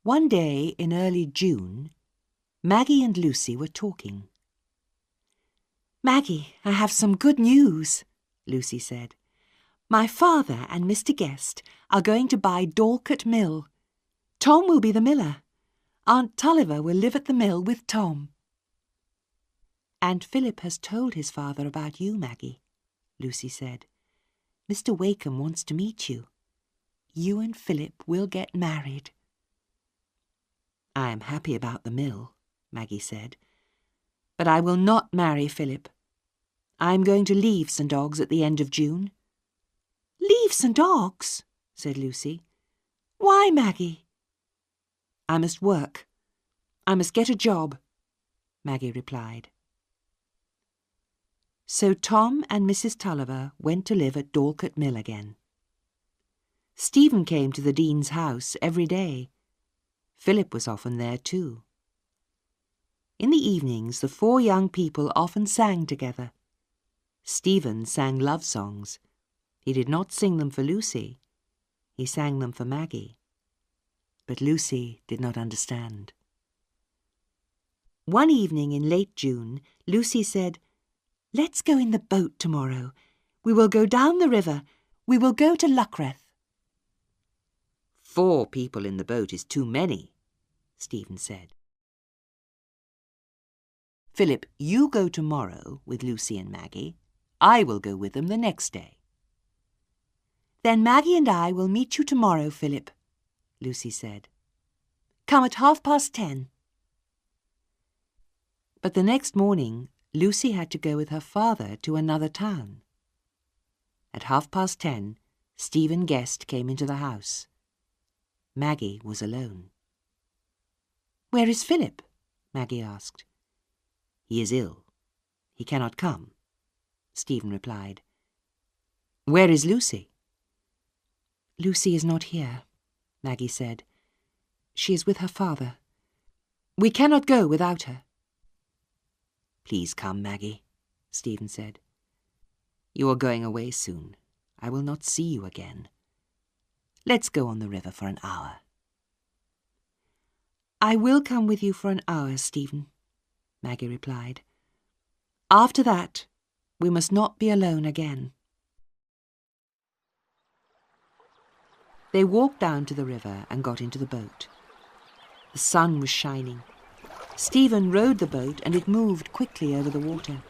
One day in early June, Maggie and Lucy were talking. "Maggie, I have some good news," Lucy said. "My father and Mr. Guest are going to buy Dorlcote Mill. Tom will be the miller. Aunt Tulliver will live at the mill with Tom." "And Philip has told his father about you, Maggie," Lucy said. "Mr. Wakeham wants to meet you. You and Philip will get married." "I am happy about the mill," Maggie said, "but I will not marry Philip. I am going to leave St. Ogg's at the end of June." "Leave St. Ogg's?" said Lucy. "Why, Maggie?" "I must work. I must get a job," Maggie replied. So Tom and Mrs. Tulliver went to live at Dorlcote Mill again. Stephen came to the Dean's house every day. Philip was often there too. In the evenings, the four young people often sang together. Stephen sang love songs. He did not sing them for Lucy. He sang them for Maggie. But Lucy did not understand. One evening in late June, Lucy said, "Let's go in the boat tomorrow. We will go down the river. We will go to Luckreth." "4 people in the boat is too many," Stephen said. "Philip, you go tomorrow with Lucy and Maggie. I will go with them the next day." "Then Maggie and I will meet you tomorrow, Philip," Lucy said. "Come at 10:30. But the next morning, Lucy had to go with her father to another town. At 10:30, Stephen Guest came into the house. Maggie was alone. "Where is Philip?" Maggie asked. "He is ill. He cannot come," Stephen replied. "Where is Lucy?" "Lucy is not here," Maggie said. "She is with her father. We cannot go without her." "Please come, Maggie," Stephen said. "You are going away soon. I will not see you again. Let's go on the river for an hour." "I will come with you for an hour, Stephen," Maggie replied. "After that, we must not be alone again." They walked down to the river and got into the boat. The sun was shining. Stephen rowed the boat and it moved quickly over the water.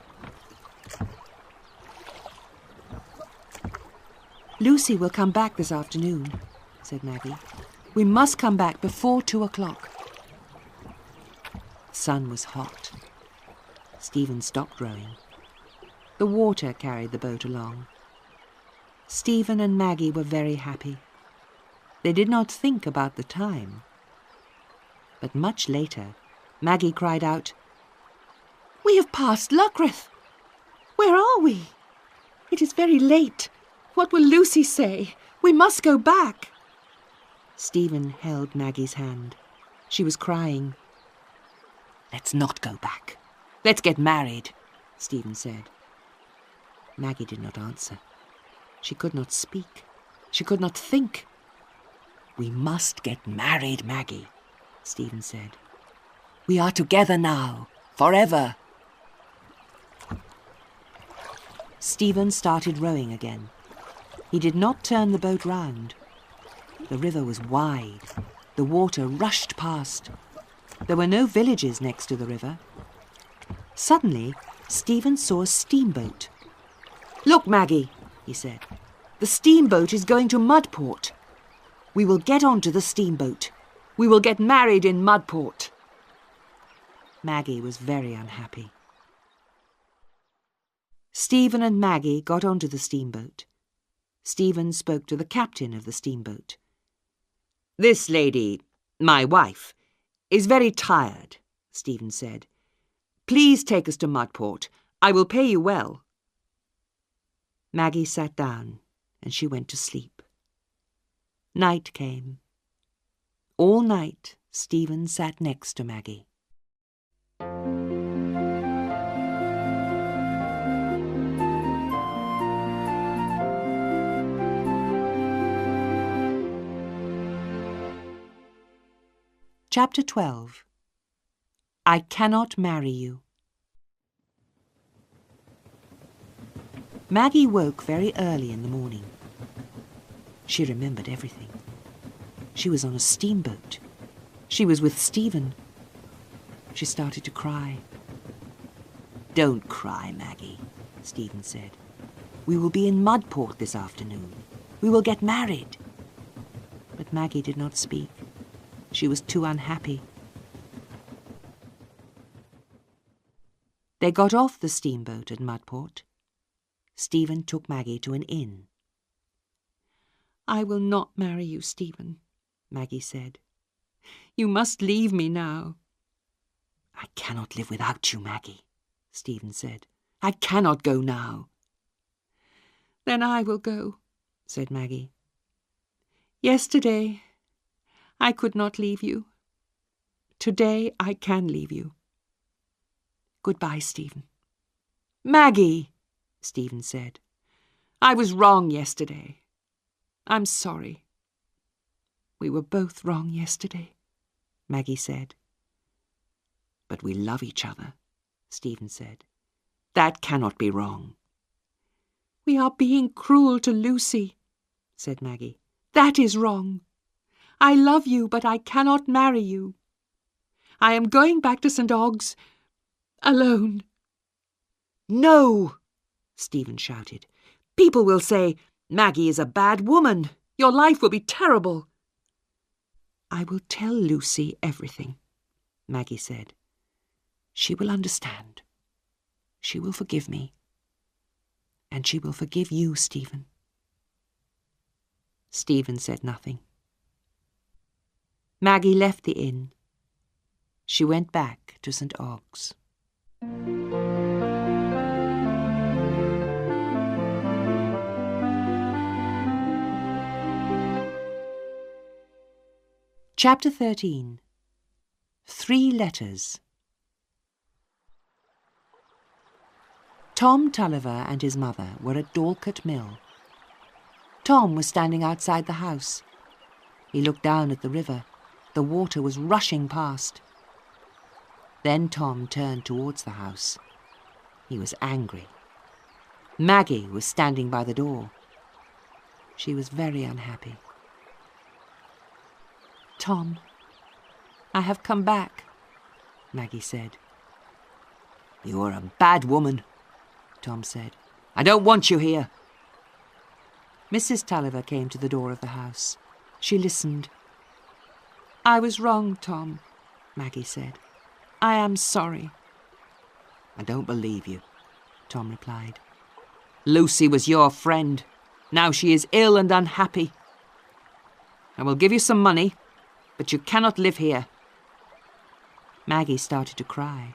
"Lucy will come back this afternoon," said Maggie. "We must come back before 2 o'clock." The sun was hot. Stephen stopped rowing. The water carried the boat along. Stephen and Maggie were very happy. They did not think about the time. But much later, Maggie cried out, "We have passed Luckreth. Where are we? It is very late. What will Lucy say? We must go back." Stephen held Maggie's hand. She was crying. "Let's not go back. Let's get married," Stephen said. Maggie did not answer. She could not speak. She could not think. "We must get married, Maggie," Stephen said. "We are together now, forever." Stephen started rowing again. He did not turn the boat round. The river was wide. The water rushed past. There were no villages next to the river. Suddenly, Stephen saw a steamboat. "Look, Maggie," he said. "The steamboat is going to Mudport. We will get onto the steamboat. We will get married in Mudport." Maggie was very unhappy. Stephen and Maggie got onto the steamboat. Stephen spoke to the captain of the steamboat. "This lady, my wife, is very tired," Stephen said. "Please take us to Mudport. I will pay you well." Maggie sat down and she went to sleep. Night came. All night, Stephen sat next to Maggie. Chapter 12. I Cannot Marry You. Maggie woke very early in the morning. She remembered everything. She was on a steamboat. She was with Stephen. She started to cry. "Don't cry, Maggie," Stephen said. "We will be in Mudport this afternoon. We will get married." But Maggie did not speak. She was too unhappy. They got off the steamboat at Mudport. Stephen took Maggie to an inn. "I will not marry you, Stephen," Maggie said. "You must leave me now." "I cannot live without you, Maggie," Stephen said. "I cannot go now." "Then I will go," said Maggie. "Yesterday I could not leave you. Today I can leave you. Goodbye, Stephen." "Maggie," Stephen said. "I was wrong yesterday. I'm sorry." "We were both wrong yesterday," Maggie said. "But we love each other," Stephen said. "That cannot be wrong." "We are being cruel to Lucy," said Maggie. "That is wrong. I love you, but I cannot marry you. I am going back to St. Ogg's alone." "No!" Stephen shouted. "People will say, 'Maggie is a bad woman. Your life will be terrible.'" "I will tell Lucy everything," Maggie said. "She will understand. She will forgive me. And she will forgive you, Stephen." Stephen said nothing. Maggie left the inn. She went back to St. Ogg's. Chapter 13. 3 Letters. Tom Tulliver and his mother were at Dorlcote Mill. Tom was standing outside the house. He looked down at the river. The water was rushing past. Then Tom turned towards the house. He was angry. Maggie was standing by the door. She was very unhappy. Tom. I have come back, Maggie said. You are a bad woman, Tom said. I don't want you here. Mrs. Tulliver came to the door of the house. She listened. I was wrong, Tom, Maggie said. I am sorry. I don't believe you, Tom replied. Lucy was your friend. Now she is ill and unhappy. I will give you some money, but you cannot live here. Maggie started to cry.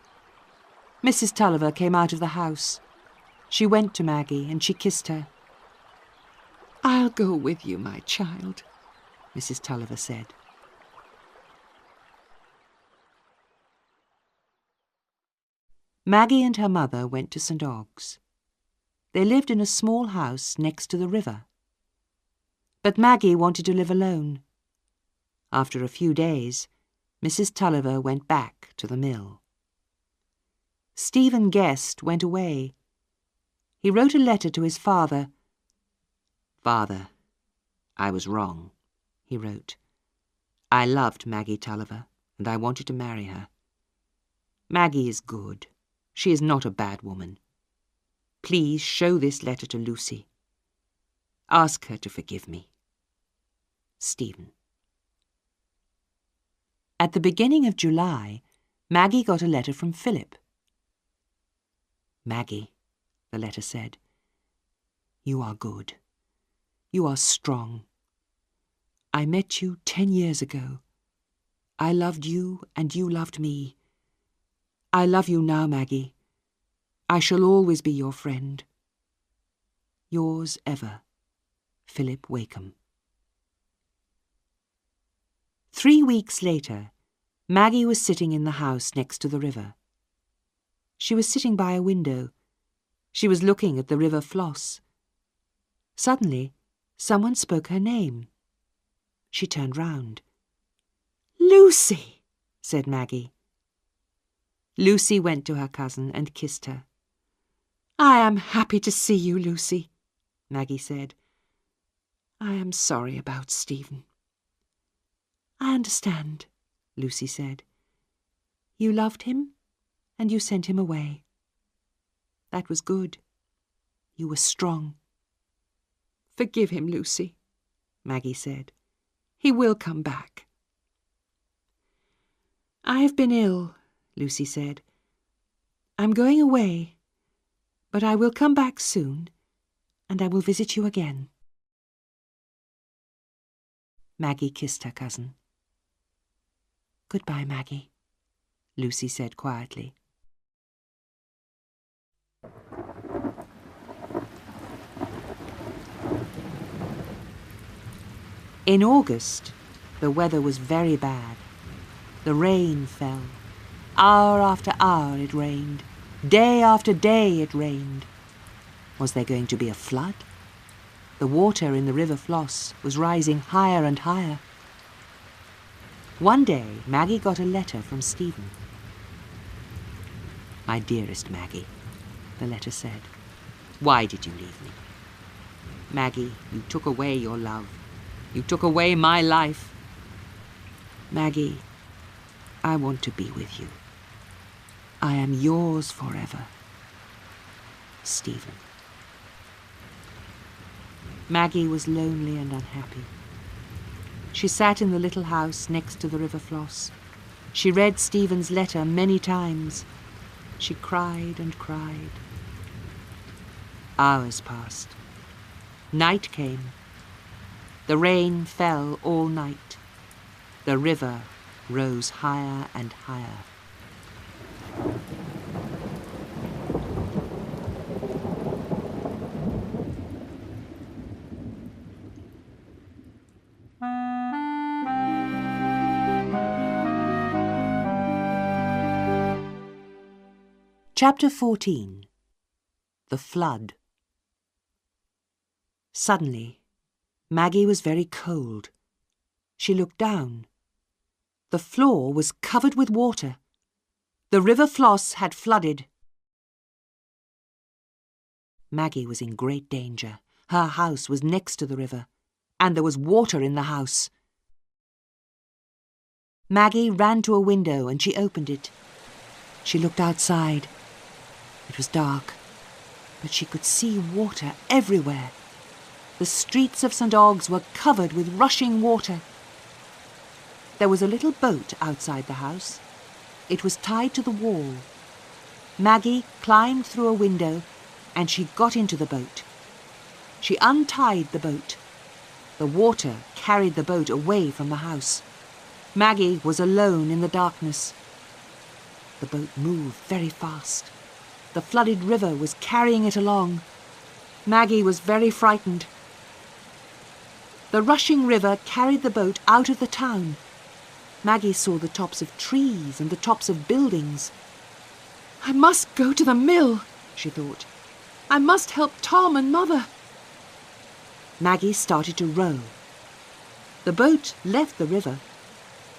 Mrs. Tulliver came out of the house. She went to Maggie and she kissed her. I'll go with you, my child, Mrs. Tulliver said. Maggie and her mother went to St. Ogg's. They lived in a small house next to the river. But Maggie wanted to live alone. After a few days, Mrs. Tulliver went back to the mill. Stephen Guest went away. He wrote a letter to his father. Father, I was wrong, he wrote. I loved Maggie Tulliver, and I wanted to marry her. Maggie is good. She is not a bad woman. Please show this letter to Lucy. Ask her to forgive me. Stephen. At the beginning of July, Maggie got a letter from Philip. Maggie, the letter said, you are good. You are strong. I met you 10 years ago. I loved you and you loved me. I love you now, Maggie. I shall always be your friend. Yours ever, Philip Wakem. 3 weeks later, Maggie was sitting in the house next to the river. She was sitting by a window. She was looking at the river Floss. Suddenly, someone spoke her name. She turned round. Lucy, said Maggie. Lucy went to her cousin and kissed her. I am happy to see you, Lucy, Maggie said. I am sorry about Stephen. I understand, Lucy said. You loved him, and you sent him away. That was good. You were strong. Forgive him, Lucy, Maggie said. He will come back. I have been ill, Lucy said. I'm going away, but I will come back soon, and I will visit you again. Maggie kissed her cousin. Goodbye, Maggie, Lucy said quietly. In August, the weather was very bad. The rain fell. Hour after hour it rained. Day after day it rained. Was there going to be a flood? The water in the river Floss was rising higher and higher. One day, Maggie got a letter from Stephen. My dearest Maggie, the letter said, why did you leave me? Maggie, you took away your love. You took away my life. Maggie, I want to be with you. I am yours forever. Stephen. Maggie was lonely and unhappy. She sat in the little house next to the river Floss. She read Stephen's letter many times. She cried and cried. Hours passed. Night came. The rain fell all night. The river rose higher and higher. Chapter 14. The Flood. Suddenly, Maggie was very cold. She looked down. The floor was covered with water. The river Floss had flooded. Maggie was in great danger. Her house was next to the river, and there was water in the house. Maggie ran to a window and she opened it. She looked outside. It was dark, but she could see water everywhere. The streets of St. Ogg's were covered with rushing water. There was a little boat outside the house. It was tied to the wall. Maggie climbed through a window and she got into the boat. She untied the boat. The water carried the boat away from the house. Maggie was alone in the darkness. The boat moved very fast. The flooded river was carrying it along. Maggie was very frightened. The rushing river carried the boat out of the town. Maggie saw the tops of trees and the tops of buildings. I must go to the mill, she thought. I must help Tom and Mother. Maggie started to row. The boat left the river.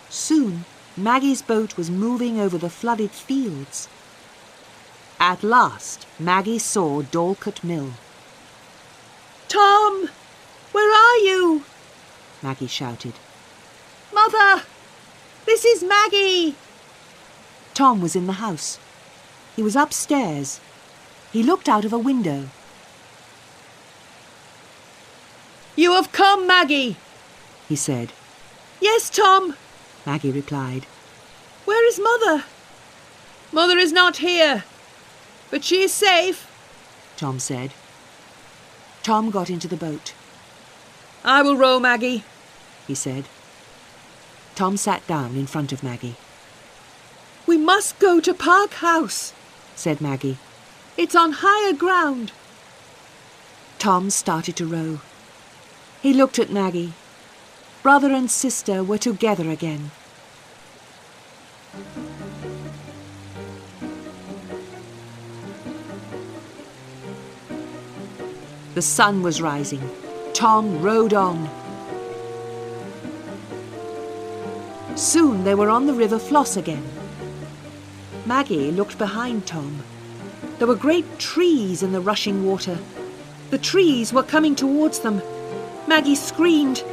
Soon, Maggie's boat was moving over the flooded fields. At last, Maggie saw Dorlcote Mill. Tom! Where are you? Maggie shouted. Mother! This is Maggie! Tom was in the house. He was upstairs. He looked out of a window. You have come, Maggie, he said. Yes, Tom, Maggie replied. Where is Mother? Mother is not here, but she is safe, Tom said. Tom got into the boat. I will row, Maggie, he said. Tom sat down in front of Maggie. We must go to Park House, said Maggie. It's on higher ground. Tom started to row. He looked at Maggie. Brother and sister were together again. The sun was rising. Tom rowed on. Soon they were on the river Floss again. Maggie looked behind Tom. There were great trees in the rushing water. The trees were coming towards them. Maggie screamed.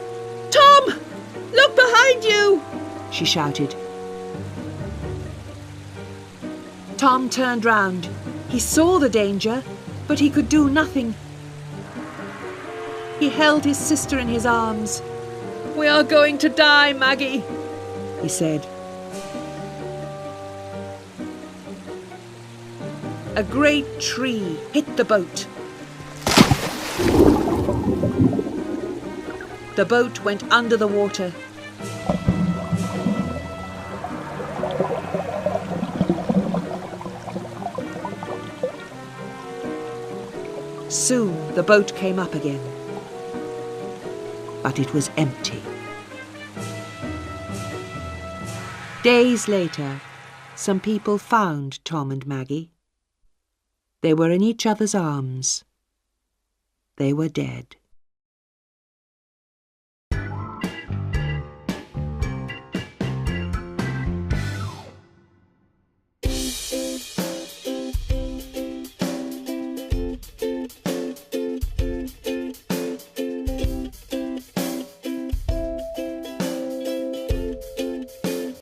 Tom! Look behind you! She shouted. Tom turned round. He saw the danger, but he could do nothing. He held his sister in his arms. We are going to die, Maggie, he said. A great tree hit the boat. The boat went under the water. Soon the boat came up again. But it was empty. Days later, some people found Tom and Maggie. They were in each other's arms. They were dead.